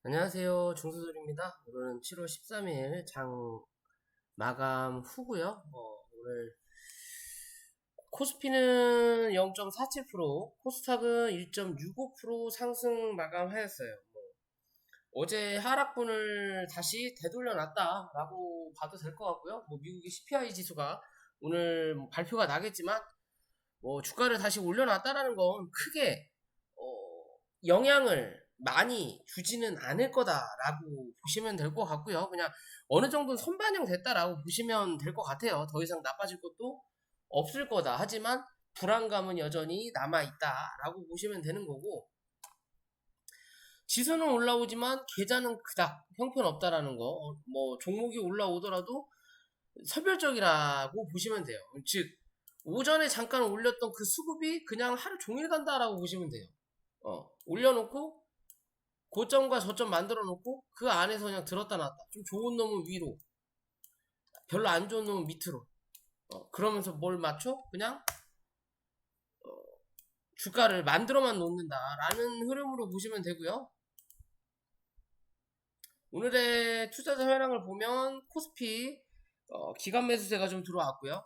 안녕하세요. 중수들입니다. 오늘은 7월 13일 장 마감 후고요. 오늘 코스피는 0.47%, 코스닥은 1.65% 상승 마감하였어요. 어제 하락분을 다시 되돌려 놨다라고 봐도 될 것 같고요. 미국의 CPI 지수가 오늘 발표가 나겠지만 주가를 다시 올려놨다라는 건 크게 영향을 많이 주지는 않을 거다라고 보시면 될 것 같고요. 그냥 어느 정도는 선반영 됐다라고 보시면 될 것 같아요. 더 이상 나빠질 것도 없을 거다. 하지만 불안감은 여전히 남아있다라고 보시면 되는 거고, 지수는 올라오지만 계좌는 그닥 형편없다라는 거, 종목이 올라오더라도 선별적이라고 보시면 돼요. 즉 오전에 잠깐 올렸던 그 수급이 그냥 하루 종일 간다라고 보시면 돼요. 올려놓고 고점과 저점 만들어 놓고 그 안에서 그냥 들었다 놨다. 좀 좋은 놈은 위로, 별로 안 좋은 놈은 밑으로. 그러면서 뭘 맞춰? 그냥 주가를 만들어만 놓는다라는 흐름으로 보시면 되고요. 오늘의 투자자 현황을 보면 코스피 기관 매수세가 좀 들어왔고요.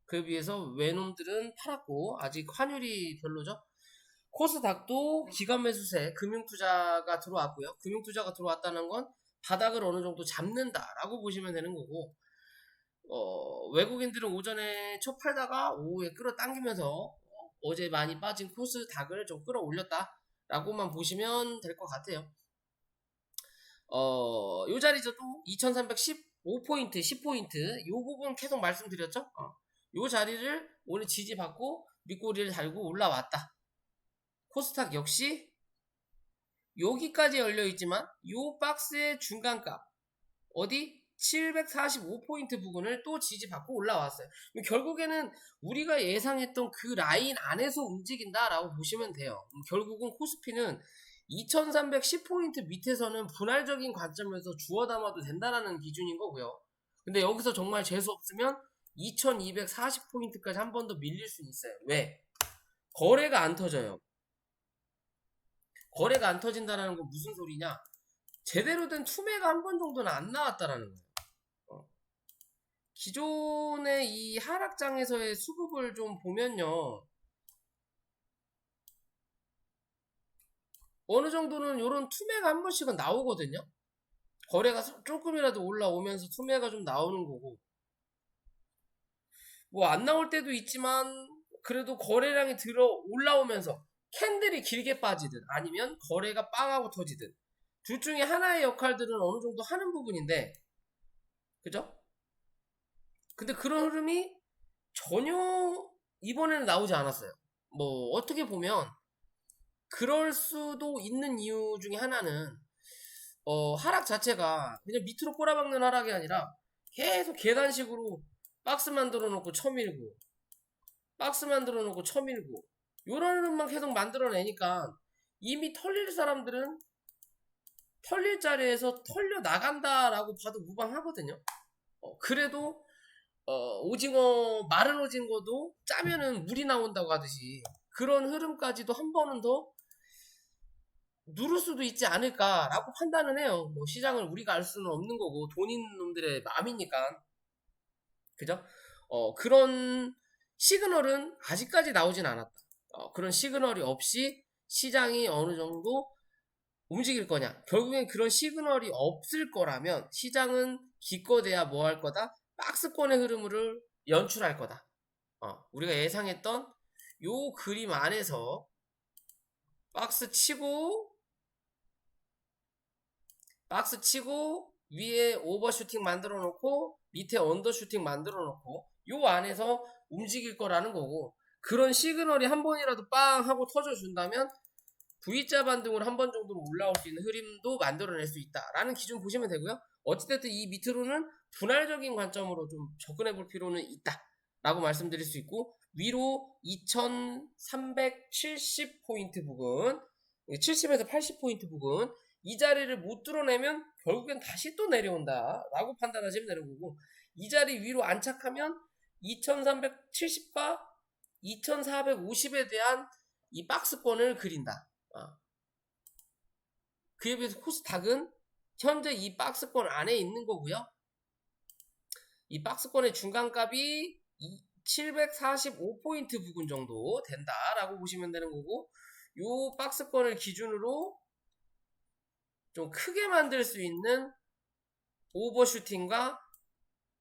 그에 비해서 외놈들은 팔았고 아직 환율이 별로죠. 코스닥도 기관 매수세, 금융투자가 들어왔고요. 금융투자가 들어왔다는 건 바닥을 어느 정도 잡는다라고 보시면 되는 거고, 외국인들은 오전에 첫 팔다가 오후에 끌어당기면서 어제 많이 빠진 코스닥을 좀 끌어올렸다라고만 보시면 될 것 같아요. 요 자리죠. 또 2315포인트, 10포인트 요 부분 계속 말씀드렸죠. 요 자리를 오늘 지지받고 밑꼬리를 달고 올라왔다. 코스닥 역시 여기까지 열려있지만 요 박스의 중간값 어디? 745포인트 부분을 또 지지받고 올라왔어요. 결국에는 우리가 예상했던 그 라인 안에서 움직인다라고 보시면 돼요. 결국은 코스피는 2310포인트 밑에서는 분할적인 관점에서 주워 담아도 된다라는 기준인 거고요. 근데 여기서 정말 재수 없으면 2240포인트까지 한 번 더 밀릴 수 있어요. 왜? 거래가 안 터져요. 거래가 안 터진다는 건 무슨 소리냐? 제대로 된 투매가 한 번 정도는 안 나왔다라는 거예요. 기존의 이 하락장에서의 수급을 좀 보면요. 어느 정도는 이런 투매가 한 번씩은 나오거든요. 거래가 조금이라도 올라오면서 투매가 좀 나오는 거고. 안 나올 때도 있지만 그래도 거래량이 올라오면서 캔들이 길게 빠지든 아니면 거래가 빵하고 터지든 둘 중에 하나의 역할들은 어느 정도 하는 부분인데, 그죠? 근데 그런 흐름이 전혀 이번에는 나오지 않았어요. 어떻게 보면 그럴 수도 있는 이유 중에 하나는 하락 자체가 그냥 밑으로 꼬라박는 하락이 아니라 계속 계단식으로 박스 만들어 놓고 쳐밀고 박스 만들어 놓고 쳐밀고 요런 흐름만 계속 만들어내니까 이미 털릴 사람들은 털릴 자리에서 털려 나간다라고 봐도 무방하거든요. 그래도 오징어, 마른 오징어도 짜면은 물이 나온다고 하듯이 그런 흐름까지도 한 번은 더 누를 수도 있지 않을까라고 판단은 해요. 시장을 우리가 알 수는 없는 거고 돈 있는 놈들의 마음이니까. 그죠? 그런 시그널은 아직까지 나오진 않았다. 그런 시그널이 없이 시장이 어느 정도 움직일 거냐? 결국엔 그런 시그널이 없을 거라면 시장은 기껏해야 뭐 할 거다? 박스권의 흐름을 연출할 거다. 우리가 예상했던 요 그림 안에서 박스 치고 위에 오버슈팅 만들어 놓고 밑에 언더슈팅 만들어 놓고 요 안에서 움직일 거라는 거고, 그런 시그널이 한 번이라도 빵 하고 터져준다면 V자 반등으로 한 번 정도로 올라올 수 있는 흐름도 만들어낼 수 있다라는 기준 보시면 되고요. 어찌됐든 이 밑으로는 분할적인 관점으로 좀 접근해 볼 필요는 있다라고 말씀드릴 수 있고, 위로 2370포인트 부근, 70에서 80포인트 부근 이 자리를 못 뚫어내면 결국엔 다시 또 내려온다라고 판단하시면 되는 거고, 이 자리 위로 안착하면 2370과 2450에 대한 이 박스권을 그린다. 그에 비해서 코스닥은 현재 이 박스권 안에 있는 거고요. 이 박스권의 중간값이 745포인트 부근 정도 된다라고 보시면 되는 거고, 요 박스권을 기준으로 좀 크게 만들 수 있는 오버슈팅과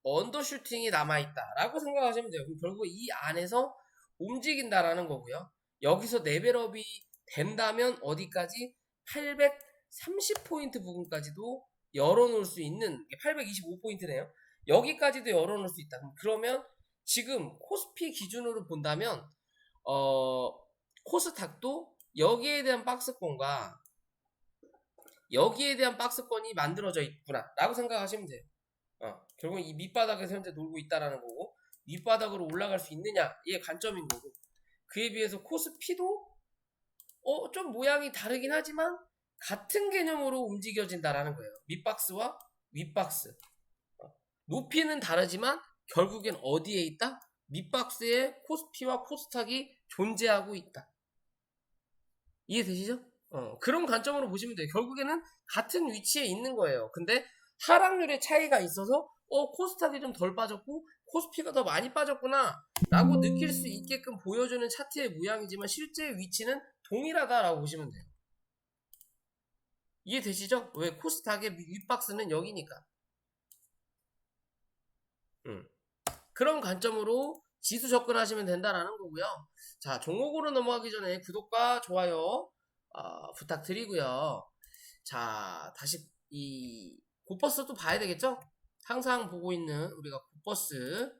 언더슈팅이 남아있다라고 생각하시면 돼요. 그럼 결국 이 안에서 움직인다라는 거고요. 여기서 레벨업이 된다면 어디까지? 830포인트 부분까지도 열어놓을 수 있는, 825포인트네요. 여기까지도 열어놓을 수 있다. 그러면 지금 코스피 기준으로 본다면 코스닥도 여기에 대한 박스권과 여기에 대한 박스권이 만들어져 있구나 라고 생각하시면 돼요. 결국 이 밑바닥에서 현재 놀고 있다라는 거고, 밑바닥으로 올라갈 수 있느냐 이게 관점인 거고, 그에 비해서 코스피도 좀 모양이 다르긴 하지만 같은 개념으로 움직여진다라는 거예요. 밑박스와 윗박스. 높이는 다르지만 결국엔 어디에 있다? 밑박스에 코스피와 코스닥이 존재하고 있다. 이해되시죠? 그런 관점으로 보시면 돼요. 결국에는 같은 위치에 있는 거예요. 근데 하락률의 차이가 있어서 코스닥이 좀 덜 빠졌고 코스피가 더 많이 빠졌구나 라고 느낄 수 있게끔 보여주는 차트의 모양이지만 실제 위치는 동일하다라고 보시면 돼요. 이해되시죠? 왜? 코스닥의 윗박스는 여기니까. 그런 관점으로 지수 접근하시면 된다라는 거고요. 자, 종목으로 넘어가기 전에 구독과 좋아요 부탁드리고요. 자, 다시 이 고버스도 봐야 되겠죠? 항상 보고 있는 우리가 고버스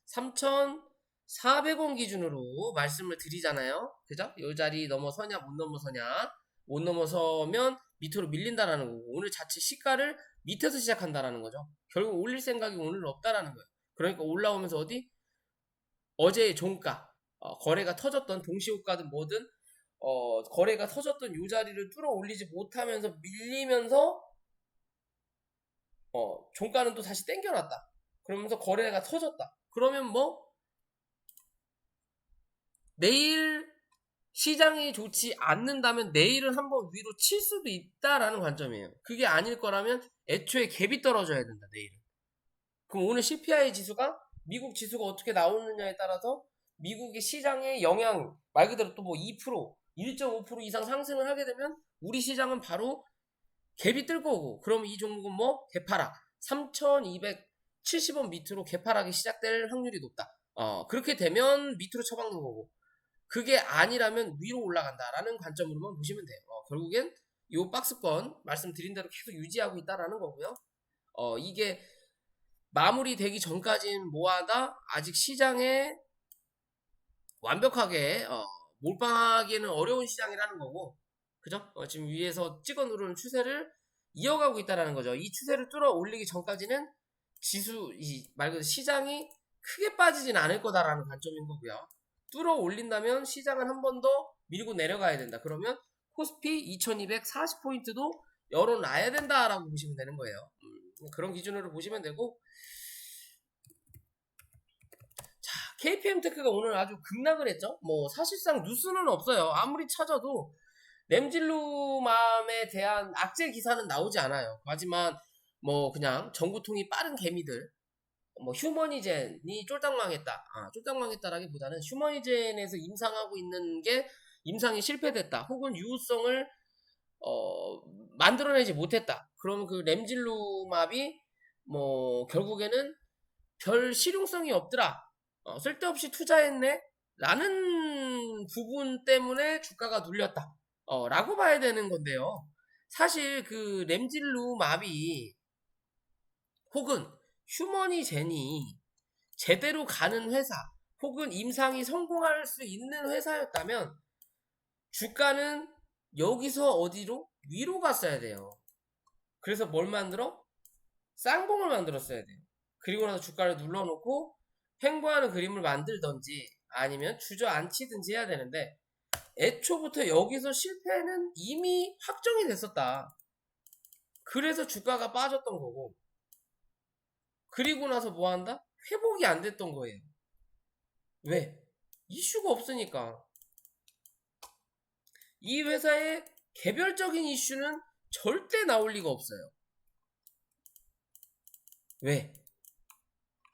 3,400원 기준으로 말씀을 드리잖아요. 그죠? 이 자리 넘어서냐 못 넘어서냐, 못 넘어서면 밑으로 밀린다라는 거고, 오늘 자체 시가를 밑에서 시작한다라는 거죠. 결국 올릴 생각이 오늘 없다라는 거예요. 그러니까 올라오면서 어디? 어제의 종가, 거래가 터졌던 동시호가든 뭐든 거래가 터졌던 이 자리를 뚫어 올리지 못하면서 밀리면서 종가는 또 다시 땡겨놨다. 그러면서 거래가 터졌다. 그러면 뭐 내일 시장이 좋지 않는다면 내일은 한번 위로 칠 수도 있다라는 관점이에요. 그게 아닐 거라면 애초에 갭이 떨어져야 된다. 내일은. 그럼 오늘 CPI 지수가 미국 지수가 어떻게 나오느냐에 따라서 미국의 시장의 영향, 말 그대로 또 뭐 2%, 1.5% 이상 상승을 하게 되면 우리 시장은 바로 갭이 뜰 거고, 그럼 이 종목은 뭐 개파락 3,270원 밑으로 개파락이 시작될 확률이 높다. 그렇게 되면 밑으로 처박는 거고, 그게 아니라면 위로 올라간다라는 관점으로만 보시면 돼요. 결국엔 이 박스권 말씀드린 대로 계속 유지하고 있다라는 거고요. 이게 마무리되기 전까지는 뭐하다? 아직 시장에 완벽하게 몰빵하기에는 어려운 시장이라는 거고, 그죠? 지금 위에서 찍어 누르는 추세를 이어가고 있다라는 거죠. 이 추세를 뚫어 올리기 전까지는 말 그대로 시장이 크게 빠지진 않을 거다라는 관점인 거고요. 뚫어 올린다면 시장은 한 번 더 밀고 내려가야 된다. 그러면 코스피 2240포인트도 열어놔야 된다라고 보시면 되는 거예요. 그런 기준으로 보시면 되고, KPM테크가 오늘 아주 급락을 했죠. 뭐 사실상 뉴스는 없어요. 아무리 찾아도 램질루맘에 대한 악재 기사는 나오지 않아요. 하지만 뭐 그냥 전구통이 빠른 개미들, 뭐 휴머니젠이 쫄딱 망했다. 쫄딱 망했다라기보다는 휴머니젠에서 임상하고 있는 게 임상이 실패됐다. 혹은 유효성을 만들어내지 못했다. 그럼 그 램질루맘이 뭐 결국에는 별 실용성이 없더라. 쓸데없이 투자했네? 라는 부분 때문에 주가가 눌렸다. 라고 봐야 되는 건데요. 사실 그 램질루맘이 혹은 휴머니젠이 제대로 가는 회사 혹은 임상이 성공할 수 있는 회사였다면 주가는 여기서 어디로? 위로 갔어야 돼요. 그래서 뭘 만들어? 쌍봉을 만들었어야 돼요. 그리고 나서 주가를 눌러놓고 횡보하는 그림을 만들던지 아니면 주저앉히든지 해야 되는데, 애초부터 여기서 실패는 이미 확정이 됐었다. 그래서 주가가 빠졌던 거고, 그리고 나서 뭐 한다? 회복이 안 됐던 거예요. 왜? 이슈가 없으니까. 이 회사의 개별적인 이슈는 절대 나올 리가 없어요. 왜?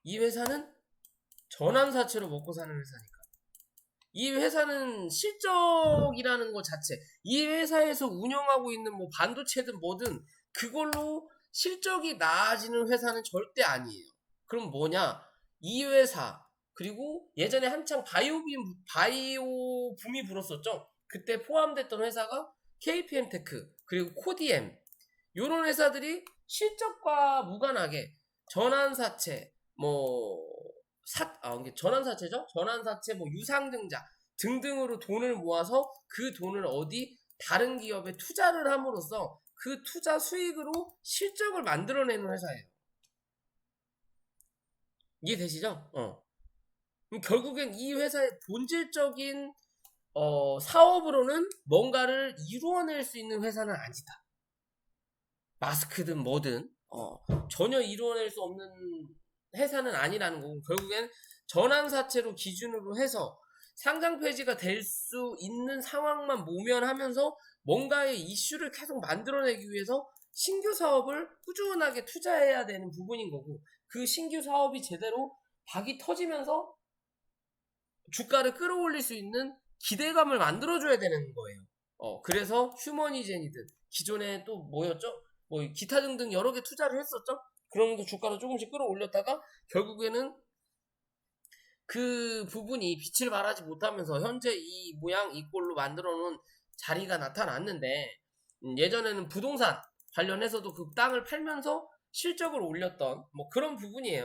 이 회사는 전환사채로 먹고 사는 회사니까. 이 회사는 실적이라는 것 자체, 이 회사에서 운영하고 있는 뭐 반도체든 뭐든 그걸로 실적이 나아지는 회사는 절대 아니에요. 그럼 뭐냐? 이 회사, 그리고 예전에 한창 바이오 붐이 불었었죠. 그때 포함됐던 회사가 KPM테크, 그리고 코디엠, 요런 회사들이 실적과 무관하게 전환사채, 이게 전환사채죠? 전환사채, 유상증자 등등으로 돈을 모아서 그 돈을 어디 다른 기업에 투자를 함으로써 그 투자 수익으로 실적을 만들어내는 회사예요. 이해되시죠? 그럼 결국엔 이 회사의 본질적인 사업으로는 뭔가를 이루어낼 수 있는 회사는 아니다. 마스크든 뭐든 전혀 이루어낼 수 없는 회사는 아니라는 거고, 결국엔 전환사채로 기준으로 해서 상장 폐지가 될 수 있는 상황만 모면하면서 뭔가의 이슈를 계속 만들어내기 위해서 신규 사업을 꾸준하게 투자해야 되는 부분인 거고, 그 신규 사업이 제대로 박이 터지면서 주가를 끌어올릴 수 있는 기대감을 만들어줘야 되는 거예요. 그래서 휴머니젠이든 기존에 또 뭐였죠? 기타 등등 여러 개 투자를 했었죠? 그러면서 주가를 조금씩 끌어올렸다가 결국에는 그 부분이 빛을 발하지 못하면서 현재 이 모양 이 꼴로 만들어 놓은 자리가 나타났는데, 예전에는 부동산 관련해서도 그 땅을 팔면서 실적을 올렸던 그런 부분이에요.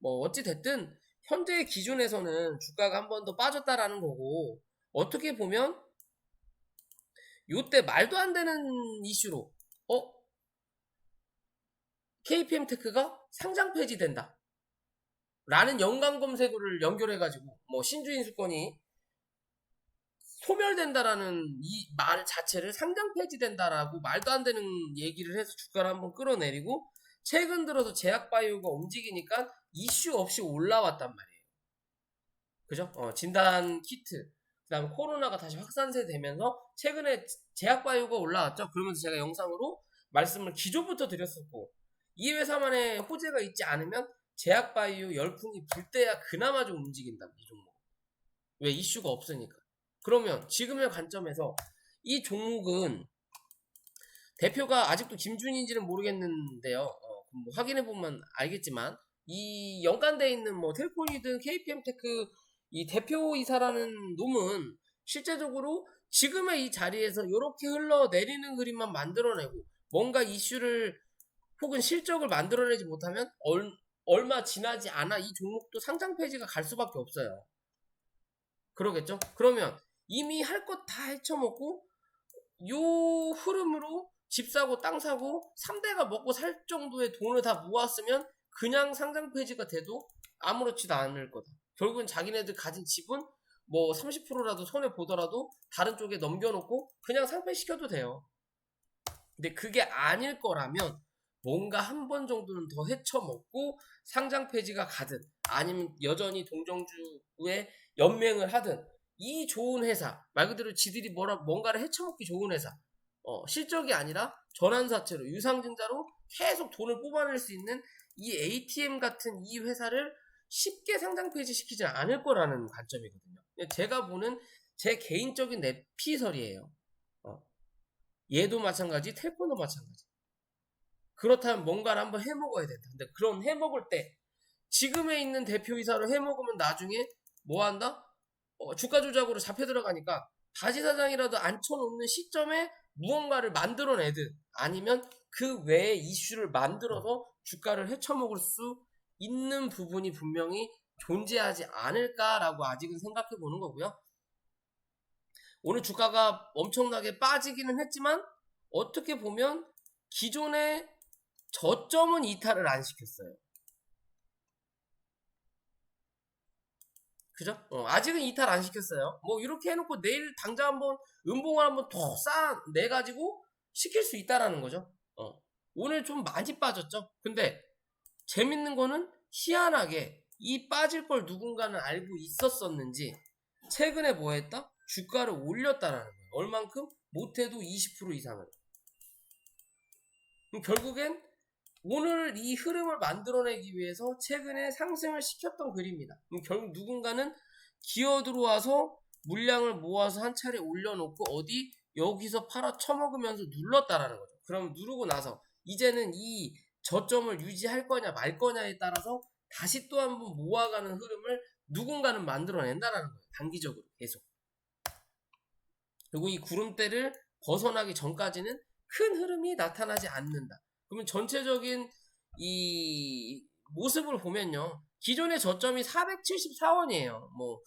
어찌됐든 현재의 기준에서는 주가가 한 번 더 빠졌다라는 거고, 어떻게 보면 요때 말도 안 되는 이슈로 KPM테크가 상장 폐지된다 라는 연관 검색어를 연결해가지고 신주인수권이 소멸된다라는 이 말 자체를 상장 폐지된다라고 말도 안 되는 얘기를 해서 주가를 한번 끌어내리고, 최근 들어서 제약바이오가 움직이니까 이슈 없이 올라왔단 말이에요. 그죠? 진단 키트, 그 다음에 코로나가 다시 확산세 되면서 최근에 제약바이오가 올라왔죠. 그러면서 제가 영상으로 말씀을 기존부터 드렸었고, 이 회사만의 호재가 있지 않으면 제약바이오 열풍이 불 때야 그나마 좀 움직인다, 이 종목. 왜? 이슈가 없으니까. 그러면 지금의 관점에서 이 종목은 대표가 아직도 김준인지는 모르겠는데요. 확인해보면 알겠지만 이 연관되어 있는 텔콘이든 KPM테크 이 대표이사라는 놈은 실제적으로 지금의 이 자리에서 이렇게 흘러내리는 그림만 만들어내고 뭔가 이슈를 혹은 실적을 만들어내지 못하면 얼마 지나지 않아 이 종목도 상장 폐지가 갈 수밖에 없어요. 그러겠죠? 그러면 이미 할 것 다 헤쳐먹고 요 흐름으로 집 사고 땅 사고 3대가 먹고 살 정도의 돈을 다 모았으면 그냥 상장 폐지가 돼도 아무렇지도 않을 거다. 결국은 자기네들 가진 집은 30%라도 손해 보더라도 다른 쪽에 넘겨놓고 그냥 상폐시켜도 돼요. 근데 그게 아닐 거라면 뭔가 한 번 정도는 더 헤쳐먹고 상장 폐지가 가든 아니면 여전히 동정주에 연맹을 하든, 이 좋은 회사, 말 그대로 지들이 뭔가를 헤쳐먹기 좋은 회사, 실적이 아니라 전환사채로 유상증자로 계속 돈을 뽑아낼 수 있는 이 ATM 같은 이 회사를 쉽게 상장 폐지시키지 않을 거라는 관점이거든요. 제가 보는 제 개인적인 내피설이에요. 얘도 마찬가지, 텔코도 마찬가지. 그렇다면 뭔가를 한번 해먹어야 된다. 근데 그런 해먹을 때 지금에 있는 대표이사로 해먹으면 나중에 뭐한다? 주가 조작으로 잡혀 들어가니까 바지 사장이라도 앉혀놓는 시점에 무언가를 만들어내든 아니면 그 외에 이슈를 만들어서 주가를 헤쳐먹을 수 있는 부분이 분명히 존재하지 않을까라고 아직은 생각해 보는 거고요. 오늘 주가가 엄청나게 빠지기는 했지만 어떻게 보면 기존의 저점은 이탈을 안 시켰어요. 그죠? 아직은 이탈 안 시켰어요. 이렇게 해놓고 내일 당장 한번 음봉을 한번 더 내가지고 시킬 수 있다라는 거죠. 오늘 좀 많이 빠졌죠? 근데 재밌는 거는 희한하게 이 빠질 걸 누군가는 알고 있었었는지 최근에 뭐 했다? 주가를 올렸다라는 거예요. 얼만큼? 못해도 20% 이상을. 그럼 결국엔 오늘 이 흐름을 만들어내기 위해서 최근에 상승을 시켰던 그림입니다. 그럼 결국 누군가는 기어 들어와서 물량을 모아서 한 차례 올려놓고 어디 여기서 팔아 처먹으면서 눌렀다라는 거죠. 그럼 누르고 나서 이제는 이 저점을 유지할 거냐 말 거냐에 따라서 다시 또 한번 모아가는 흐름을 누군가는 만들어낸다라는 거예요. 단기적으로 계속. 그리고 이 구름대를 벗어나기 전까지는 큰 흐름이 나타나지 않는다. 그러면 전체적인 이 모습을 보면요. 기존의 저점이 474원이에요. 뭐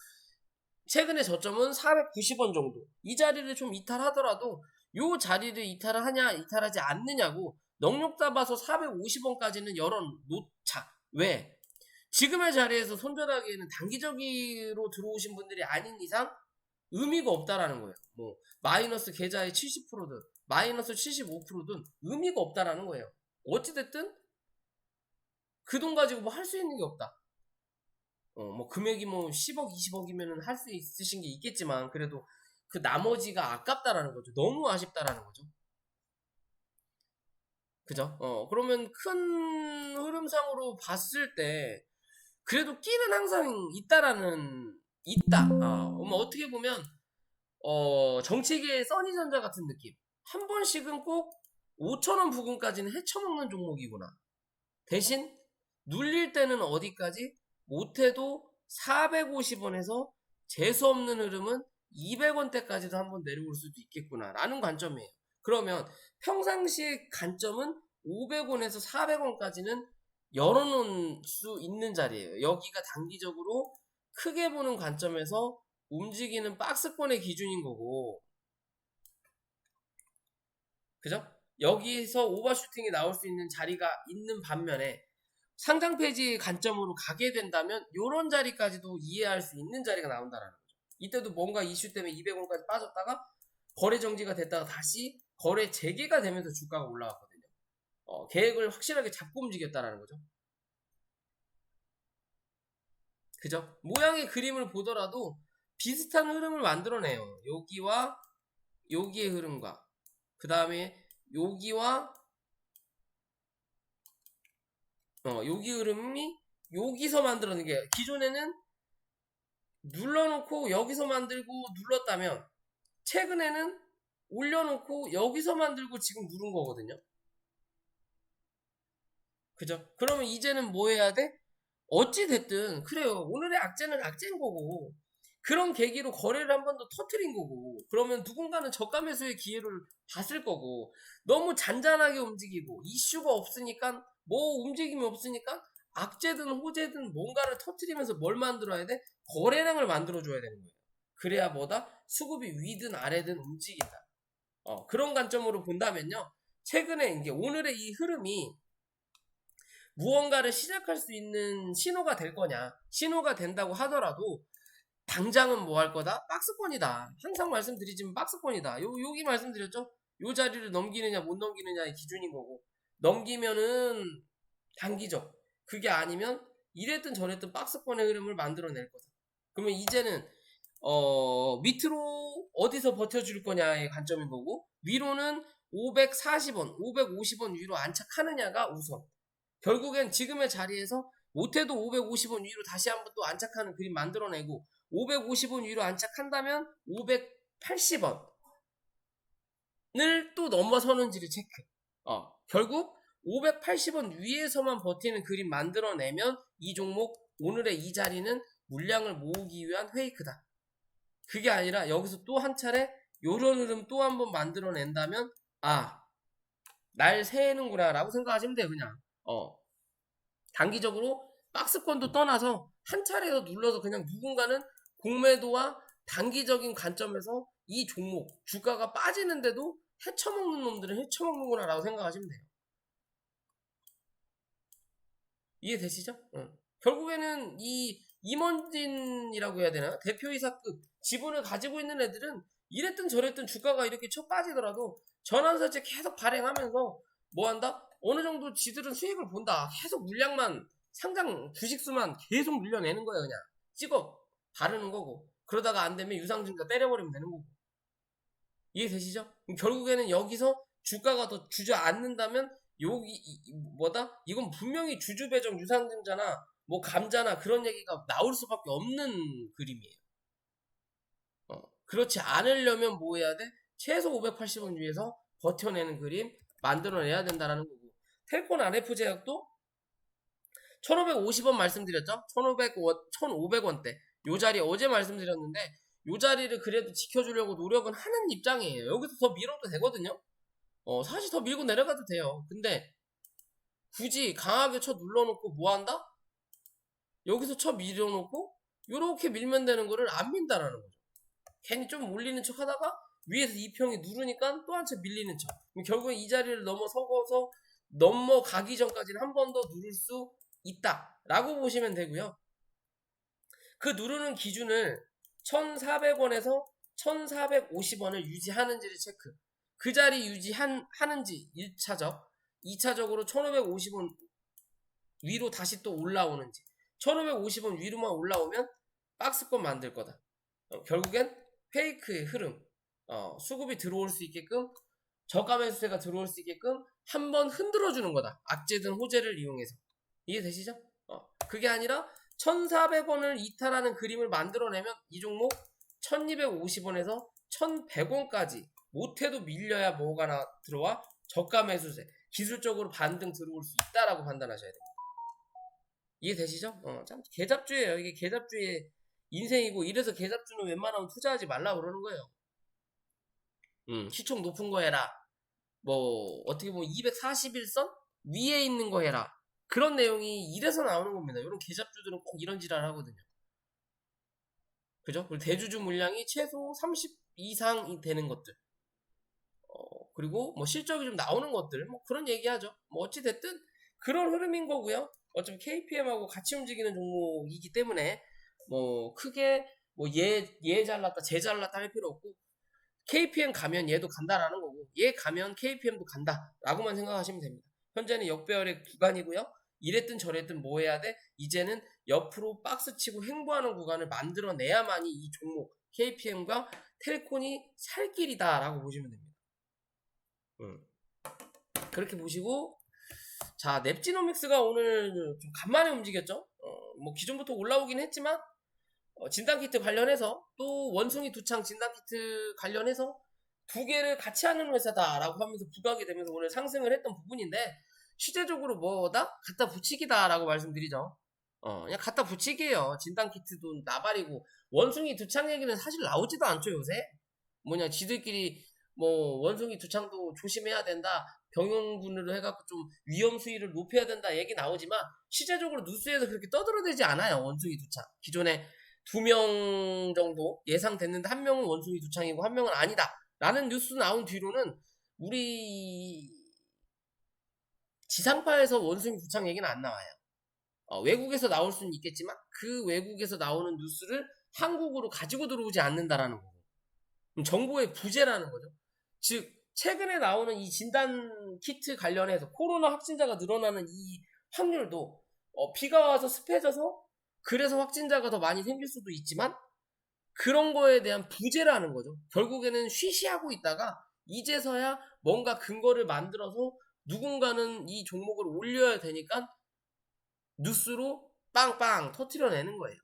최근의 저점은 490원 정도. 이 자리를 좀 이탈하더라도 이 자리를 이탈을 하냐 이탈하지 않느냐고 넉넉 잡아서 450원까지는 열어놓자. 왜? 지금의 자리에서 손절하기에는 단기적으로 들어오신 분들이 아닌 이상 의미가 없다라는 거예요. 뭐 마이너스 계좌의 70%든 마이너스 75%든 의미가 없다라는 거예요. 어찌됐든 그 돈 가지고 뭐 할 수 있는 게 없다. 뭐 금액이 뭐 10억, 20억이면은 할 수 있으신 게 있겠지만 그래도 그 나머지가 아깝다라는 거죠. 너무 아쉽다라는 거죠. 그죠? 그러면 큰 흐름상으로 봤을 때 그래도 끼는 항상 있다. 뭐 어떻게 보면 정치계의 써니전자 같은 느낌. 한 번씩은 꼭 5천원 부근까지는 헤쳐먹는 종목이구나. 대신 눌릴 때는 어디까지? 못해도 450원에서 재수없는 흐름은 200원대까지도 한번 내려올 수도 있겠구나 라는 관점이에요. 그러면 평상시의 관점은 500원에서 400원까지는 열어놓을 수 있는 자리예요. 여기가 단기적으로 크게 보는 관점에서 움직이는 박스권의 기준인 거고, 그죠? 여기서 오버슈팅이 나올 수 있는 자리가 있는 반면에 상장 폐지 관점으로 가게 된다면 이런 자리까지도 이해할 수 있는 자리가 나온다라는 거죠. 이때도 뭔가 이슈 때문에 200원까지 빠졌다가 거래 정지가 됐다가 다시 거래 재개가 되면서 주가가 올라왔거든요. 계획을 확실하게 잡고 움직였다라는 거죠. 그죠? 모양의 그림을 보더라도 비슷한 흐름을 만들어내요. 여기와 여기의 흐름과 그 다음에 여기와 여기 흐름이 여기서 만들어낸 게 기존에는 눌러놓고 여기서 만들고 눌렀다면 최근에는 올려놓고 여기서 만들고 지금 누른 거거든요. 그죠? 그러면 이제는 뭐 해야 돼? 어찌 됐든 그래요. 오늘의 악재는 악재인 거고 그런 계기로 거래를 한 번 더 터트린 거고 그러면 누군가는 저가 매수의 기회를 봤을 거고 너무 잔잔하게 움직이고 이슈가 없으니까 뭐 움직임이 없으니까 악재든 호재든 뭔가를 터트리면서 뭘 만들어야 돼? 거래량을 만들어줘야 되는 거예요. 그래야 뭐다? 수급이 위든 아래든 움직인다. 그런 관점으로 본다면요. 최근에 이제 오늘의 이 흐름이 무언가를 시작할 수 있는 신호가 될 거냐. 신호가 된다고 하더라도 당장은 뭐 할 거다? 박스권이다. 항상 말씀드리지만 박스권이다. 여기 말씀드렸죠? 요 자리를 넘기느냐 못 넘기느냐의 기준인 거고 넘기면은 단기적. 그게 아니면 이랬든 저랬든 박스권의 흐름을 만들어낼 거다. 그러면 이제는 밑으로 어디서 버텨줄 거냐의 관점인 거고 위로는 540원, 550원 위로 안착하느냐가 우선. 결국엔 지금의 자리에서 못해도 550원 위로 다시 한번 또 안착하는 그림 만들어내고 550원 위로 안착한다면 580원을 또 넘어서는지를 체크. 결국 580원 위에서만 버티는 그림 만들어내면 이 종목 오늘의 이 자리는 물량을 모으기 위한 페이크다. 그게 아니라 여기서 또 한 차례 요런 흐름 또 한번 만들어낸다면 날 새는구나 라고 생각하시면 돼요. 그냥 단기적으로 박스권도 떠나서 한 차례 더 눌러서 그냥 누군가는 공매도와 단기적인 관점에서 이 종목 주가가 빠지는데도 헤쳐먹는 놈들은 헤쳐먹는구나 라고 생각하시면 돼요. 이해되시죠? 결국에는 이 임원진이라고 해야 되나? 대표이사급 지분을 가지고 있는 애들은 이랬든 저랬든 주가가 이렇게 쳐 빠지더라도 전환사채 계속 발행하면서 뭐 한다? 어느 정도 지들은 수익을 본다. 계속 물량만 상장 주식수만 계속 물려내는 거예요. 그냥 찍어 바르는 거고 그러다가 안 되면 유상증자 때려버리면 되는 거고 이해되시죠? 결국에는 여기서 주가가 더 주저앉는다면 여기 뭐다? 이건 분명히 주주배정 유상증자나 뭐 감자나 그런 얘기가 나올 수밖에 없는 그림이에요. 그렇지 않으려면 뭐 해야 돼? 최소 580원 위에서 버텨내는 그림 만들어내야 된다라는 거고. 텔콘 RF 제약도 1550원 말씀드렸죠? 1500원대. 요 자리 어제 말씀드렸는데 요 자리를 그래도 지켜주려고 노력은 하는 입장이에요. 여기서 더 밀어도 되거든요. 사실 더 밀고 내려가도 돼요. 근데 굳이 강하게 쳐 눌러놓고 뭐 한다? 여기서 쳐 밀어놓고 요렇게 밀면 되는 거를 안 민다라는 거죠. 괜히 좀 올리는 척 하다가 위에서 이평이 누르니까 또 한 차 밀리는 척. 결국엔 이 자리를 넘어서고서 넘어가기 전까지는 한 번 더 누를 수 있다 라고 보시면 되고요. 그 누르는 기준을 1400원에서 1450원을 유지하는지를 체크. 그 자리 유지하는지 1차적, 2차적으로 1550원 위로 다시 또 올라오는지. 1550원 위로만 올라오면 박스권 만들 거다. 결국엔 페이크의 흐름, 수급이 들어올 수 있게끔, 저가 매수세가 들어올 수 있게끔 한번 흔들어 주는 거다. 악재든 호재를 이용해서. 이해되시죠? 그게 아니라 1400원을 이탈하는 그림을 만들어내면 이 종목 1250원에서 1100원까지 못해도 밀려야 뭐가 들어와? 저가 매수세. 기술적으로 반등 들어올 수 있다라고 판단하셔야 됩니다. 이해되시죠? 참 개잡주예요. 이게 개잡주의 인생이고, 이래서 개잡주는 웬만하면 투자하지 말라고 그러는 거예요. 시총 높은 거 해라. 뭐 어떻게 보면 241선 위에 있는 거 해라. 그런 내용이 이래서 나오는 겁니다. 이런 개잡주들은 꼭 이런 지랄 하거든요. 그죠? 그리고 대주주 물량이 최소 30 이상이 되는 것들. 그리고 뭐 실적이 좀 나오는 것들. 뭐 그런 얘기하죠. 뭐 어찌됐든 그런 흐름인 거고요. 어차피 KPM하고 같이 움직이는 종목이기 때문에 뭐 크게 뭐 얘 잘났다 쟤 잘났다 할 필요 없고, KPM 가면 얘도 간다라는 거고, 얘 가면 KPM도 간다 라고만 생각하시면 됩니다. 현재는 역배열의 구간이고요. 이랬든 저랬든 뭐 해야 돼? 이제는 옆으로 박스 치고 횡보하는 구간을 만들어내야만이 이 종목 KPM과 텔콘이 살 길이다 라고 보시면 됩니다. 그렇게 보시고, 자, 넵지노믹스가 오늘 좀 간만에 움직였죠. 뭐 기존부터 올라오긴 했지만 진단키트 관련해서, 또 원숭이 두창 진단키트 관련해서 두 개를 같이 하는 회사다라고 하면서 부각이 되면서 오늘 상승을 했던 부분인데, 시대적으로 뭐다? 갖다 붙이기다 라고 말씀드리죠. 그냥 갖다 붙이기예요. 진단키트도 나발이고, 원숭이 두창 얘기는 사실 나오지도 않죠 요새. 뭐냐, 지들끼리 뭐 원숭이 두창도 조심해야 된다, 병용군으로 해갖고 좀 위험 수위를 높여야 된다 얘기 나오지만, 실제적으로 뉴스에서 그렇게 떠들어대지 않아요. 원숭이 두창 기존에 2명 정도 예상됐는데 한 명은 원숭이 두창이고 한 명은 아니다 라는 뉴스 나온 뒤로는 우리 지상파에서 원숭이 두창 얘기는 안 나와요. 외국에서 나올 수는 있겠지만 그 외국에서 나오는 뉴스를 한국으로 가지고 들어오지 않는다라는 거고, 정보의 부재라는 거죠. 즉 최근에 나오는 이 진단 키트 관련해서 코로나 확진자가 늘어나는 이 확률도 비가 와서 습해져서 그래서 확진자가 더 많이 생길 수도 있지만, 그런 거에 대한 부재라는 거죠. 결국에는 쉬쉬하고 있다가 이제서야 뭔가 근거를 만들어서 누군가는 이 종목을 올려야 되니까 뉴스로 빵빵 터트려내는 거예요.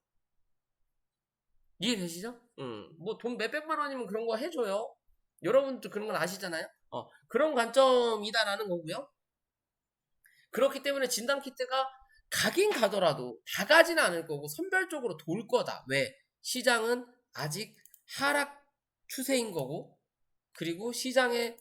이해되시죠? 뭐 돈 몇백만 원이면 그런 거 해줘요. 여러분도 그런 건 아시잖아요. 그런 관점이다라는 거고요. 그렇기 때문에 진단키트가 가긴 가더라도 다 가지는 않을 거고 선별적으로 돌 거다. 왜? 시장은 아직 하락 추세인 거고, 그리고 시장에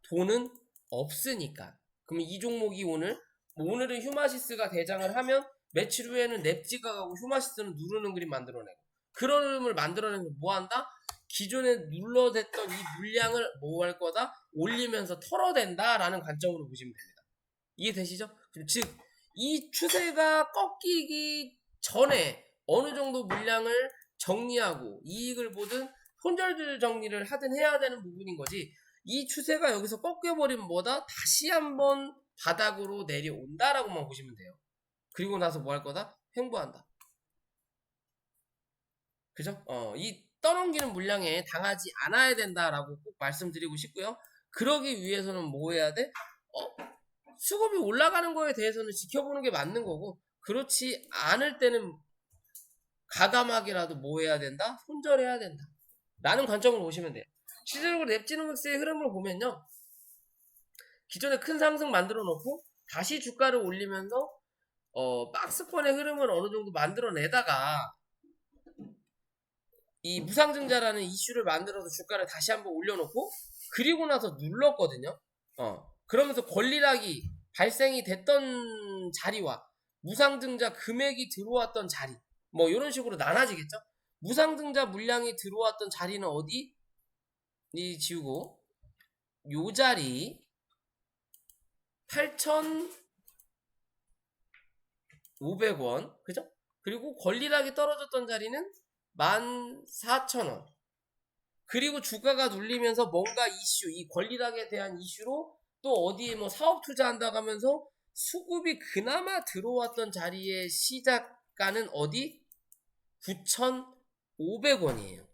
돈은 없으니까. 그럼 이 종목이 오늘은 휴마시스가 대장을 하면 며칠 후에는 넵지가 가고 휴마시스는 누르는 그림 만들어내고, 그런 흐름을 만들어내면 뭐 한다? 기존에 눌러댔던 이 물량을 뭐 할 거다? 올리면서 털어댄다라는 관점으로 보시면 됩니다. 이해되시죠? 즉 이 추세가 꺾이기 전에 어느 정도 물량을 정리하고 이익을 보든 손절들 정리를 하든 해야 되는 부분인 거지, 이 추세가 여기서 꺾여버리면 뭐다? 다시 한번 바닥으로 내려온다라고만 보시면 돼요. 그리고 나서 뭐 할 거다? 횡보한다. 그죠? 이 떠넘기는 물량에 당하지 않아야 된다라고 꼭 말씀드리고 싶고요. 그러기 위해서는 뭐 해야 돼? 수급이 올라가는 거에 대해서는 지켜보는 게 맞는 거고, 그렇지 않을 때는 가감하게라도 뭐 해야 된다? 손절해야 된다 라는 관점으로 보시면 돼요. 실질적으로 랩지노믹스의 흐름을 보면요, 기존에 큰 상승 만들어 놓고 다시 주가를 올리면서 박스권의 흐름을 어느 정도 만들어내다가 이 무상증자라는 이슈를 만들어서 주가를 다시 한번 올려놓고 그리고 나서 눌렀거든요. 그러면서 권리락이 발생이 됐던 자리와 무상증자 금액이 들어왔던 자리, 뭐 이런 식으로 나눠지겠죠. 무상증자 물량이 들어왔던 자리는 어디? 이 지우고 요 자리 8,500원, 그죠? 그리고 권리락이 떨어졌던 자리는 14,000원. 그리고 주가가 눌리면서 뭔가 이슈, 이 권리락에 대한 이슈로 또 어디에 뭐 사업 투자한다고 하면서 수급이 그나마 들어왔던 자리의 시작가는 어디? 9,500원이에요.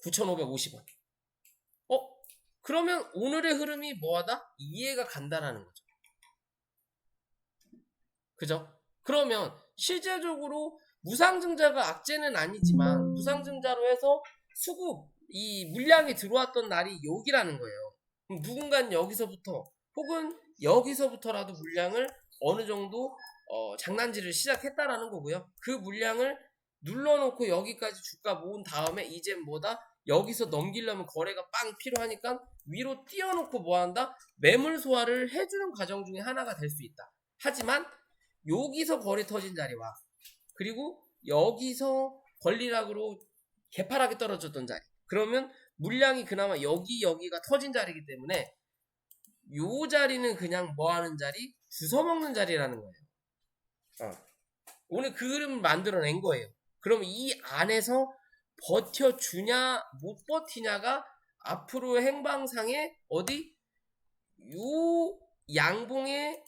9,550원. 그러면 오늘의 흐름이 뭐하다? 이해가 간다라는 거죠. 그죠? 그러면 실제적으로 무상증자가 악재는 아니지만 무상증자로 해서 수급, 이 물량이 들어왔던 날이 여기라는 거예요. 그럼 누군가는 여기서부터 혹은 여기서부터라도 물량을 어느 정도 장난질을 시작했다라는 거고요. 그 물량을 눌러놓고 여기까지 주가 모은 다음에 이제 뭐다? 여기서 넘기려면 거래가 빵 필요하니까 위로 띄워놓고 뭐한다? 매물 소화를 해주는 과정 중에 하나가 될 수 있다. 하지만 여기서 거래 터진 자리와 그리고 여기서 권리락으로 개파락이 떨어졌던 자리, 그러면 물량이 그나마 여기가 터진 자리이기 때문에 요 자리는 그냥 뭐하는 자리? 주워먹는 자리라는 거예요. 오늘 그 흐름을 만들어낸 거예요. 그럼 이 안에서 버텨주냐 못 버티냐가 앞으로의 행방상에 어디? 요 양봉의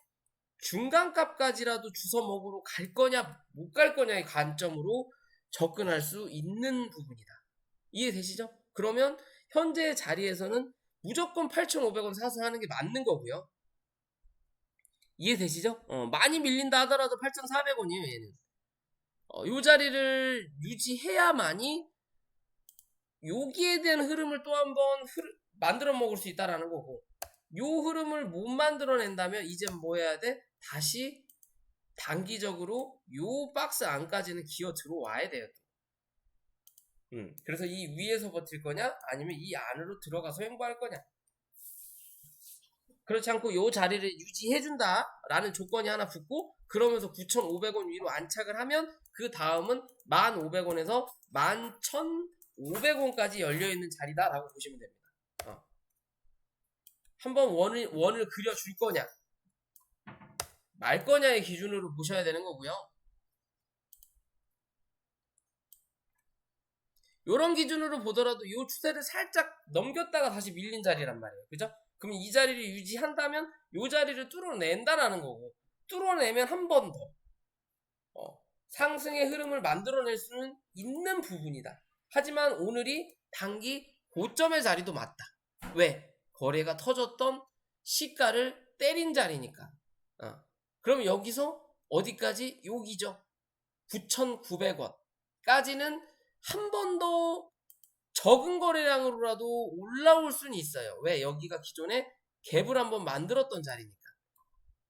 중간값까지라도 주워먹으러 갈 거냐 못 갈 거냐의 관점으로 접근할 수 있는 부분이다. 이해되시죠? 그러면 현재의 자리에서는 무조건 8,500원 사서 하는 게 맞는 거고요. 이해되시죠? 많이 밀린다 하더라도 8,400원이에요 얘는. 요 자리를 유지해야만이 여기에 대한 흐름을 또 한번 만들어 먹을 수 있다라는 거고, 요 흐름을 못 만들어낸다면 이제 뭐 해야 돼? 다시 단기적으로 요 박스 안까지는 기어 들어와야 돼요. 그래서 이 위에서 버틸 거냐 아니면 이 안으로 들어가서 횡보할 거냐. 그렇지 않고 요 자리를 유지해준다 라는 조건이 하나 붙고, 그러면서 9,500원 위로 안착을 하면 그 다음은 1,500원에서 11,500원까지 열려있는 자리다 라고 보시면 됩니다. 한번 원을 그려줄 거냐 말 거냐의 기준으로 보셔야 되는 거고요. 요런 기준으로 보더라도 요 추세를 살짝 넘겼다가 다시 밀린 자리란 말이에요. 그죠? 그럼 이 자리를 유지한다면 요 자리를 뚫어낸다라는 거고, 뚫어내면 한 번 더 상승의 흐름을 만들어낼 수는 있는 부분이다. 하지만 오늘이 단기 고점의 자리도 맞다. 왜? 거래가 터졌던 시가를 때린 자리니까. 그럼 여기서 어디까지? 여기죠. 9,900원까지는 한 번 더 적은 거래량으로라도 올라올 수는 있어요. 왜? 여기가 기존에 갭을 한번 만들었던 자리니까.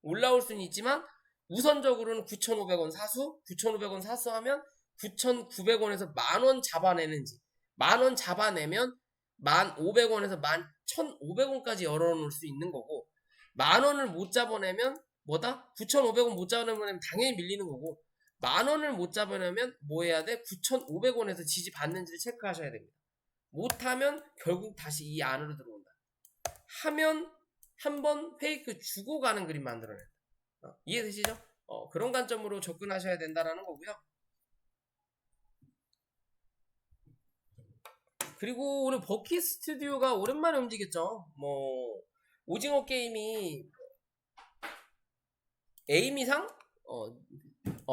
올라올 수는 있지만 우선적으로는 9,500원 사수, 9,500원 사수하면 9,900원에서 만원 잡아내는지, 만원 잡아내면 1,500원에서 11,500원까지 열어놓을 수 있는 거고, 만원을 못 잡아내면 뭐다? 9,500원 못 잡아내면 당연히 밀리는 거고, 만원을 못 잡아내면 뭐 해야 돼? 9,500원에서 지지 받는지를 체크하셔야 됩니다. 못하면 결국 다시 이 안으로 들어온다. 하면 한번 페이크 주고 가는 그림 만들어낸다. 이해되시죠? 그런 관점으로 접근하셔야 된다라는 거고요. 그리고 오늘 버키 스튜디오가 오랜만에 움직였죠. 뭐 오징어 게임이 에이미상?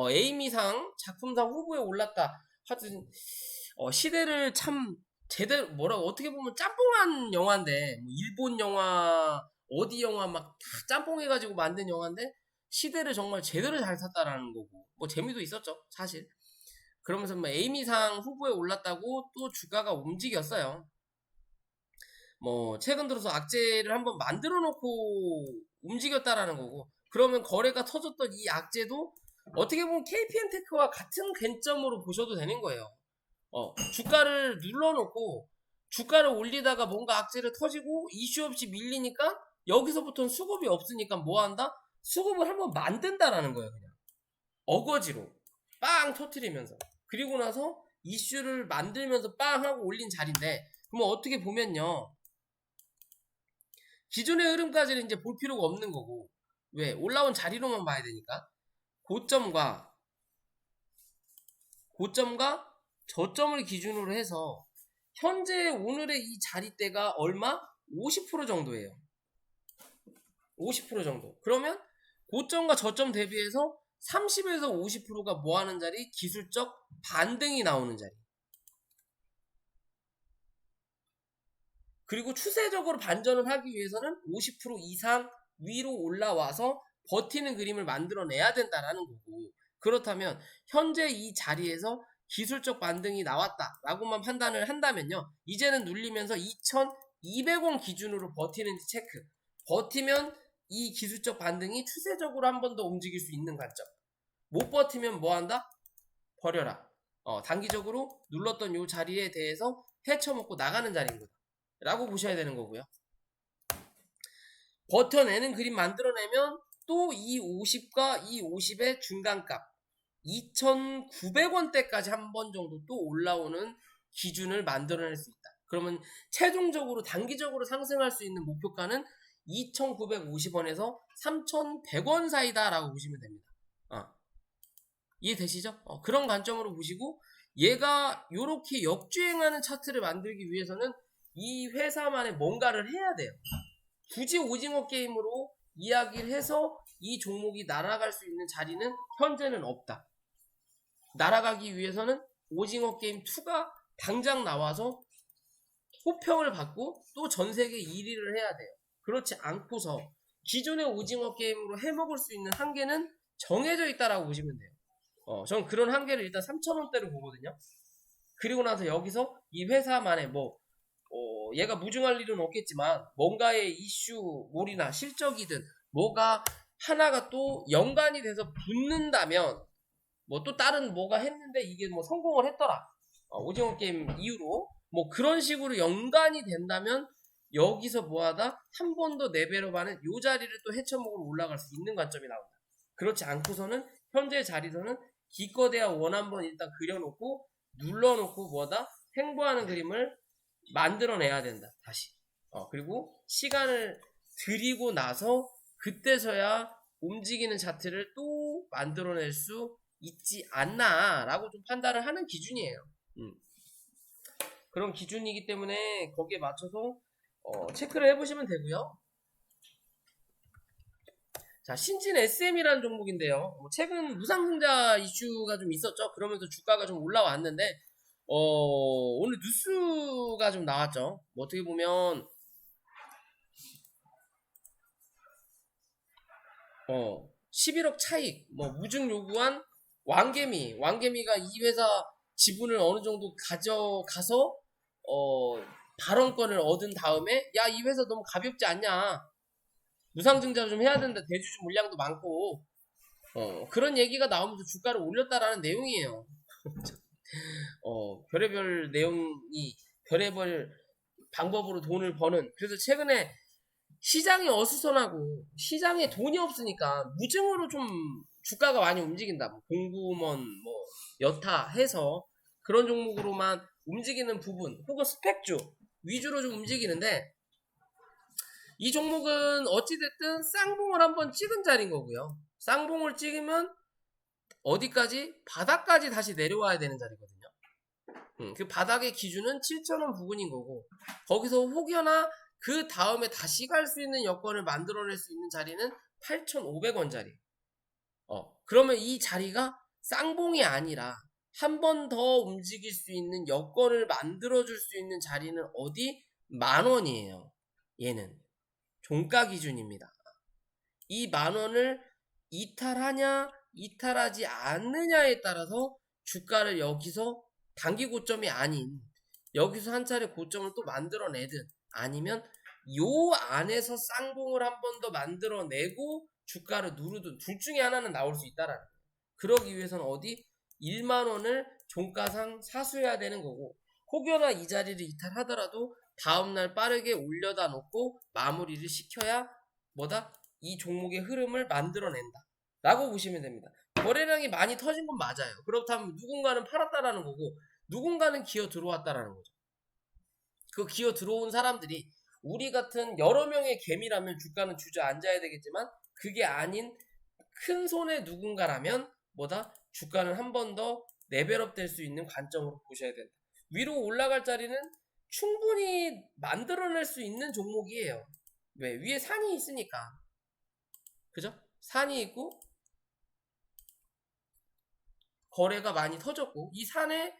에이미상 작품상 후보에 올랐다. 하여튼 시대를 참 제대로 어떻게 보면 짬뽕한 영화인데, 뭐 일본 영화 어디 영화 막 짬뽕해가지고 만든 영화인데 시대를 정말 제대로 잘 탔다라는 거고 뭐 재미도 있었죠 사실. 그러면서 뭐 에이미상 후보에 올랐다고 또 주가가 움직였어요. 뭐 최근 들어서 악재를 한번 만들어 놓고 움직였다라는 거고, 그러면 거래가 터졌던 이 악재도 어떻게 보면 KPM테크와 같은 관점으로 보셔도 되는 거예요. 주가를 눌러놓고 주가를 올리다가 뭔가 악재를 터지고 이슈 없이 밀리니까 여기서부터는 수급이 없으니까 뭐 한다? 수급을 한번 만든다라는 거예요. 그냥 어거지로 빵 터트리면서, 그리고 나서 이슈를 만들면서 빵 하고 올린 자리인데, 그러면 어떻게 보면요, 기존의 흐름까지는 이제 볼 필요가 없는 거고, 왜? 올라온 자리로만 봐야 되니까. 고점과 저점을 기준으로 해서 현재 오늘의 이 자리대가 얼마? 50% 정도예요. 50% 정도. 그러면 고점과 저점 대비해서 30에서 50%가 뭐 하는 자리? 기술적 반등이 나오는 자리. 그리고 추세적으로 반전을 하기 위해서는 50% 이상 위로 올라와서 버티는 그림을 만들어내야 된다라는 거고, 그렇다면 현재 이 자리에서 기술적 반등이 나왔다라고만 판단을 한다면요, 이제는 눌리면서 2200원 기준으로 버티는지 체크. 버티면 이 기술적 반등이 추세적으로 한 번 더 움직일 수 있는 관점. 못 버티면 뭐 한다? 버려라. 단기적으로 눌렀던 이 자리에 대해서 헤쳐먹고 나가는 자리인 거다 라고 보셔야 되는 거고요. 버텨내는 그림 만들어내면 또 이 50과 이 50의 중간값 2,900원대까지 한 번 정도 또 올라오는 기준을 만들어낼 수 있다. 그러면 최종적으로 단기적으로 상승할 수 있는 목표가는 2,950원에서 3,100원 사이다 라고 보시면 됩니다. 이해되시죠? 그런 관점으로 보시고, 얘가 이렇게 역주행하는 차트를 만들기 위해서는 이 회사만의 뭔가를 해야 돼요. 굳이 오징어 게임으로 이야기를 해서 이 종목이 날아갈 수 있는 자리는 현재는 없다. 날아가기 위해서는 오징어 게임 2가 당장 나와서 호평을 받고 또 전세계 1위를 해야 돼요. 그렇지 않고서 기존의 오징어 게임으로 해먹을 수 있는 한계는 정해져 있다라고 보시면 돼요. 저는 그런 한계를 일단 3,000원대로 보거든요. 그리고 나서 여기서 이 회사만의 얘가 무증할 일은 없겠지만 뭔가의 이슈몰이나 실적이든 뭐가 하나가 또 연관이 돼서 붙는다면, 뭐 또 다른 뭐가 했는데 이게 뭐 성공을 했더라, 오징어 게임 이후로 뭐 그런 식으로 연관이 된다면 여기서 뭐하다 한 번 더 레벨업 하는 요 자리를 또 헤쳐먹으러 올라갈 수 있는 관점이 나온다. 그렇지 않고서는 현재 자리에서는 기껏해야 원 한번 일단 그려놓고 눌러놓고 뭐다 횡보하는 그림을 만들어내야 된다 다시. 그리고 시간을 들이고 나서 그때서야 움직이는 차트를 또 만들어낼 수 있지 않나 라고 좀 판단을 하는 기준이에요. 그런 기준이기 때문에 거기에 맞춰서 체크를 해보시면 되고요. 자, 신진 SM이라는 종목인데요. 최근 무상증자 이슈가 좀 있었죠. 그러면서 주가가 좀 올라왔는데 오늘 뉴스가 좀 나왔죠. 뭐 어떻게 보면 11억 차익, 뭐 무증 요구한 왕개미가 이 회사 지분을 어느 정도 가져가서 발언권을 얻은 다음에, 야, 이 회사 너무 가볍지 않냐, 무상증자 좀 해야 된다, 대주주 물량도 많고 그런 얘기가 나오면서 주가를 올렸다라는 내용이에요. 별의별 내용이 별의별 방법으로 돈을 버는, 그래서 최근에 시장이 어수선하고 시장에 돈이 없으니까 무증으로 좀 주가가 많이 움직인다. 뭐 공구먼 뭐 여타 해서 그런 종목으로만 움직이는 부분 혹은 스펙주 위주로 좀 움직이는데, 이 종목은 어찌됐든 쌍봉을 한번 찍은 자리인 거고요. 쌍봉을 찍으면 어디까지? 바닥까지 다시 내려와야 되는 자리거든요. 그 바닥의 기준은 7,000원 부근인 거고, 거기서 혹여나 그 다음에 다시 갈 수 있는 여건을 만들어낼 수 있는 자리는 8,500원 자리. 그러면 이 자리가 쌍봉이 아니라 한 번 더 움직일 수 있는 여건을 만들어줄 수 있는 자리는 어디? 10,000원이에요. 얘는 종가 기준입니다. 이 10,000원을 이탈하냐 이탈하지 않느냐에 따라서 주가를 여기서 단기 고점이 아닌 여기서 한 차례 고점을 또 만들어내든 아니면 요 안에서 쌍봉을 한 번 더 만들어내고 주가를 누르든 둘 중에 하나는 나올 수 있다라는 거예요. 그러기 위해서는 어디 10,000원을 종가상 사수해야 되는 거고 혹여나 이 자리를 이탈하더라도 다음날 빠르게 올려다 놓고 마무리를 시켜야 뭐다? 이 종목의 흐름을 만들어낸다 라고 보시면 됩니다. 거래량이 많이 터진 건 맞아요. 그렇다면 누군가는 팔았다라는 거고 누군가는 기어 들어왔다라는 거죠. 그 기어 들어온 사람들이 우리 같은 여러 명의 개미라면 주가는 주저앉아야 되겠지만 그게 아닌 큰 손의 누군가라면 뭐다? 주가는 한 번 더 레벨업 될 수 있는 관점으로 보셔야 된다. 위로 올라갈 자리는 충분히 만들어낼 수 있는 종목이에요. 왜? 위에 산이 있으니까. 그죠? 산이 있고 거래가 많이 터졌고 이 산에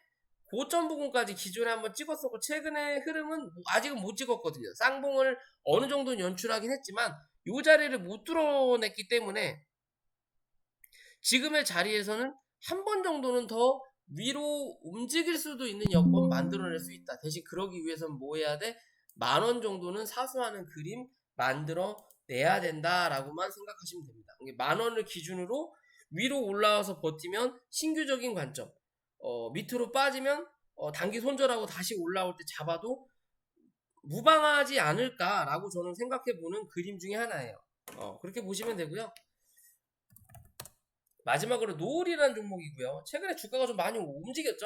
고점 부분까지 기존에 한번 찍었었고 최근에 흐름은 아직은 못 찍었거든요. 쌍봉을 어느 정도는 연출하긴 했지만 이 자리를 못 뚫어냈기 때문에 지금의 자리에서는 한 번 정도는 더 위로 움직일 수도 있는 여건 만들어낼 수 있다. 대신 그러기 위해서는 뭐 해야 돼? 10,000원 정도는 사수하는 그림 만들어내야 된다라고만 생각하시면 됩니다. 10,000원을 기준으로 위로 올라와서 버티면 신규적인 관점, 밑으로 빠지면 단기 손절하고 다시 올라올 때 잡아도 무방하지 않을까라고 저는 생각해보는 그림 중에 하나예요. 그렇게 보시면 되고요. 마지막으로 노을이라는 종목이고요. 최근에 주가가 좀 많이 움직였죠.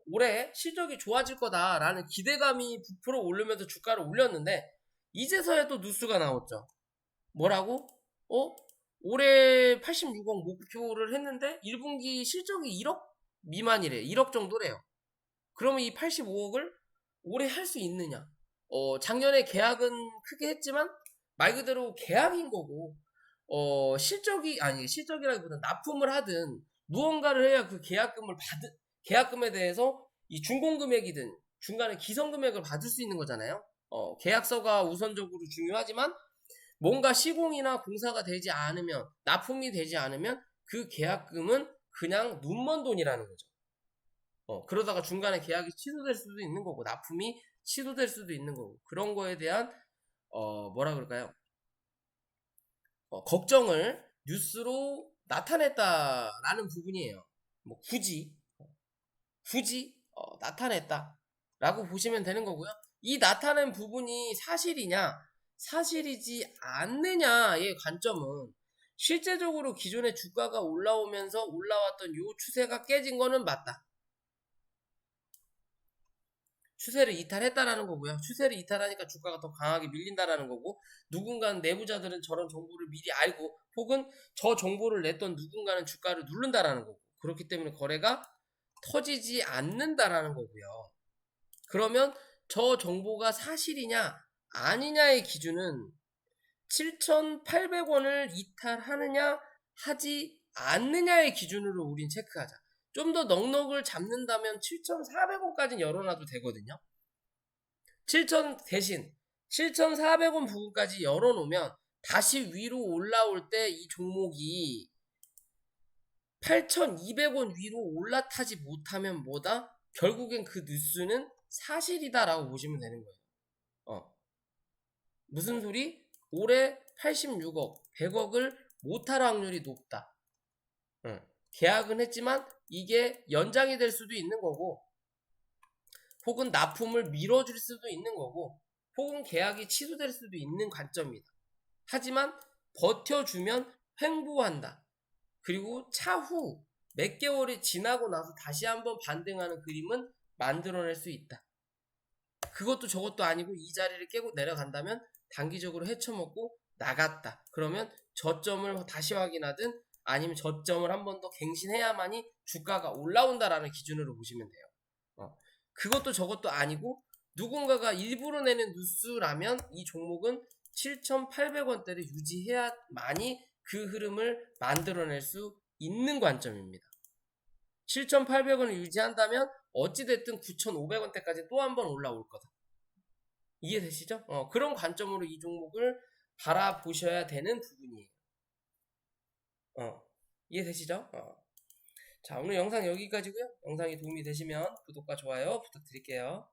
올해 실적이 좋아질 거다라는 기대감이 부풀어 오르면서 주가를 올렸는데 이제서야 또 뉴스가 나왔죠. 뭐라고? 올해 86억 목표를 했는데 1분기 실적이 1억 미만이래. 1억 정도래요. 그러면 이 85억을 올해 할 수 있느냐? 작년에 계약은 크게 했지만 말 그대로 계약인 거고 실적이라기보다 납품을 하든 무언가를 해야 그 계약금에 대해서 이 준공금액이든 중간에 기성금액을 받을 수 있는 거잖아요. 계약서가 우선적으로 중요하지만 뭔가 시공이나 공사가 되지 않으면 납품이 되지 않으면 그 계약금은 그냥 눈먼 돈이라는 거죠. 그러다가 중간에 계약이 취소될 수도 있는 거고 납품이 취소될 수도 있는 거고 그런 거에 대한 뭐라 그럴까요? 걱정을 뉴스로 나타냈다라는 부분이에요. 뭐 굳이 나타냈다라고 보시면 되는 거고요. 이 나타낸 부분이 사실이냐 사실이지 않느냐의 관점은 실제적으로 기존의 주가가 올라오면서 올라왔던 요 추세가 깨진 거는 맞다. 추세를 이탈했다라는 거고요. 추세를 이탈하니까 주가가 더 강하게 밀린다라는 거고 누군가는 내부자들은 저런 정보를 미리 알고 혹은 저 정보를 냈던 누군가는 주가를 누른다라는 거고 그렇기 때문에 거래가 터지지 않는다라는 거고요. 그러면 저 정보가 사실이냐 아니냐의 기준은 7,800원을 이탈하느냐 하지 않느냐의 기준으로 우린 체크하자. 좀 더 넉넉을 잡는다면 7,400원까지 열어놔도 되거든요. 대신 7,400원 부분까지 열어놓으면 다시 위로 올라올 때 이 종목이 8,200원 위로 올라타지 못하면 뭐다? 결국엔 그 뉴스는 사실이다라고 보시면 되는 거예요. 무슨 소리? 올해 86억, 100억을 못할 확률이 높다. 계약은 했지만 이게 연장이 될 수도 있는 거고 혹은 납품을 미뤄줄 수도 있는 거고 혹은 계약이 취소될 수도 있는 관점이다. 하지만 버텨주면 횡보한다. 그리고 차후 몇 개월이 지나고 나서 다시 한번 반등하는 그림은 만들어낼 수 있다. 그것도 저것도 아니고 이 자리를 깨고 내려간다면 단기적으로 헤쳐먹고 나갔다. 그러면 저점을 다시 확인하든 아니면 저점을 한 번 더 갱신해야만이 주가가 올라온다라는 기준으로 보시면 돼요. 그것도 저것도 아니고 누군가가 일부러 내는 뉴스라면 이 종목은 7,800원대를 유지해야만이 그 흐름을 만들어낼 수 있는 관점입니다. 7,800원을 유지한다면 어찌됐든 9,500원대까지 또 한 번 올라올 거다. 이해되시죠? 그런 관점으로 이 종목을 바라보셔야 되는 부분이에요. 이해되시죠? 자, 오늘 영상 여기까지고요. 영상이 도움이 되시면 구독과 좋아요 부탁드릴게요.